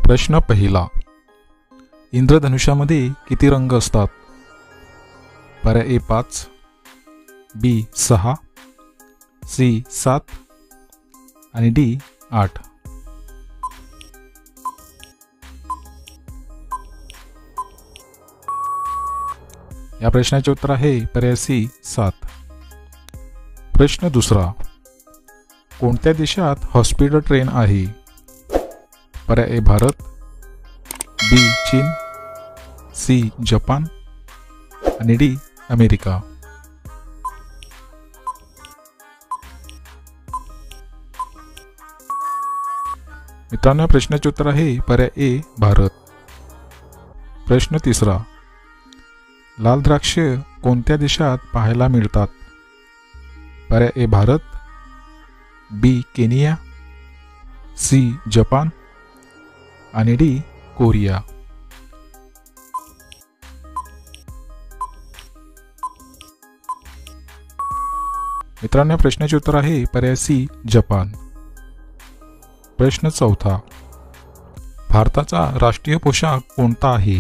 प्रश्न पहिला, इंद्रधनुष्यामध्ये किती रंग असतात? पर्याय ए 5, बी 6, सी 7 आणि डी 8. या प्रश्नाचे उत्तर आहे पर्याय सी 7. प्रश्न दुसरा, कोणत्या देशात हॉस्पिटल ट्रेन आहे? पर्याय ए भारत, बी चीन, सी जपान आणि डी अमेरिका. मित्रांनो, या प्रश्नाचे उत्तर आहे पर्याय ए भारत. प्रश्न तिसरा, लाल द्राक्ष कोणत्या देशात पाहायला मिळतात? पर्याय ए भारत, बी केनिया, सी जपान आणि डी कोरिया. मित्रांनो, या प्रश्नाचे उत्तर आहे पर्याय सी जपान. प्रश्न चौथा, भारताचा राष्ट्रीय पोशाख कोणता आहे?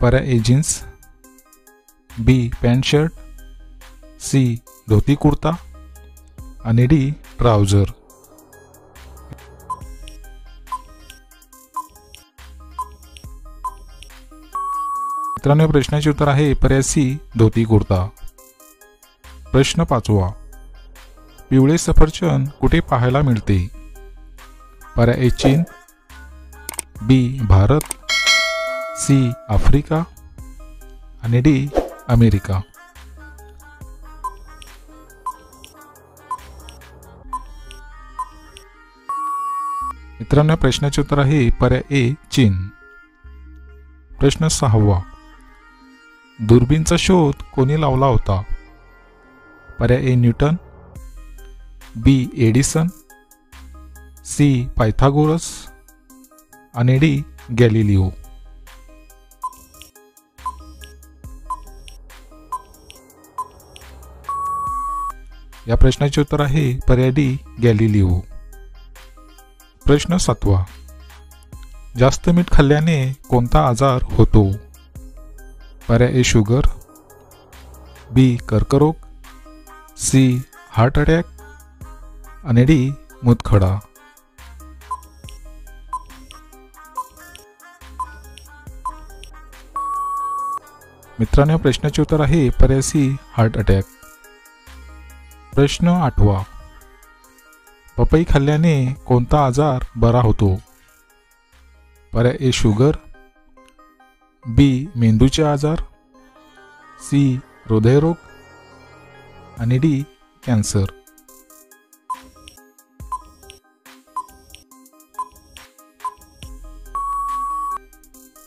पर्याय ए जीन्स, बी pant shirt, C dhoti kurta आणि डी ट्राउझर. मित्रांनो, या प्रश्नाचे उत्तर आहे पर्याय सी धोती कुर्ता. प्रश्न पाचवा, पिवळे सफरचंद कुठे पाहायला मिळते? पर्याय ए चीन, बी भारत, सी आफ्रिका आणि डी अमेरिका. मित्रांनो, या प्रश्नाचे उत्तर आहे पर्याय ए चीन. प्रश्न सहावा, दुर्बीनचा शोध कोणी लावला होता? पर्याय A Newton, B Edison, C Pythagoras आणि डी गॅलिलिओ. या प्रश्नाचे उत्तर आहे पर्याय डी गॅलिलिओ. प्रश्न सातवा, जास्त मीठ खाल्ल्याने कोणता आजार होतो? पर्याय ए शुगर, बी कर्करोग, सी हार्ट अटॅक आणि डी मूतखडा. मित्रांनो, या प्रश्नाचे उत्तर आहे पर्याय सी हार्ट अटॅक. प्रश्न आठवा, पपई खाल्ल्याने कोणता आजार बरा होतो? पर्याय ए शुगर, बी मेंदूचे आजार, सी हृदयरोग आणि डी कॅन्सर.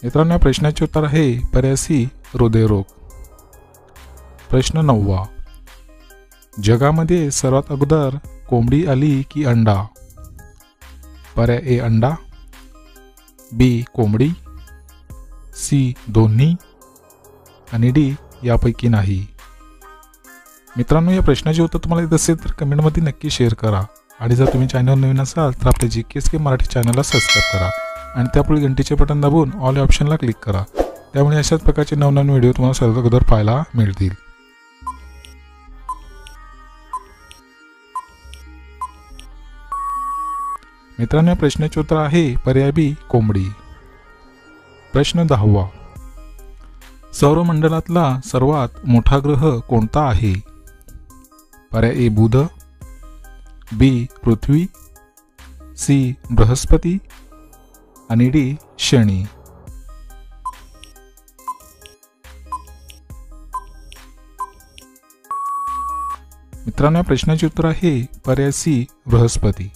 मित्रांनो, या प्रश्नाचे उत्तर आहे पर्याय सी हृदयरोग. प्रश्न नववा, जगामध्ये सर्वात अगोदर कोंबडी आली की अंडा? पर्याय ए अंडा, बी कोंबडी, सी दोन्ही आणि डी यापैकी नाही. मित्रांनो, या प्रश्नाचे उत्तर तुम्हाला येत असेल तर कमेंटमध्ये नक्की शेअर करा आणि जर तुम्ही चॅनल नवीन असाल तर आपल्या GKSK मराठी चॅनलला सबस्क्राईब करा आणि त्यापुढे घंटीचे बटन दाबून ऑल या ऑप्शनला क्लिक करा. त्यामुळे अशाच प्रकारचे नवनवीन व्हिडिओ तुम्हाला सर्वात अगोदर पाहायला मिळतील. मित्रांनो, या प्रश्नाचे उत्तर आहे पर्याय बी कोंबडी. प्रश्न 10वा, सौरमंडलातला सर्वात मोठा ग्रह कोणता आहे? पर्याय ए बुध, बी पृथ्वी, सी बृहस्पती आणि डी शनी. मित्रांनो, या प्रश्नाचे उत्तर आहे पर्याय सी बृहस्पती.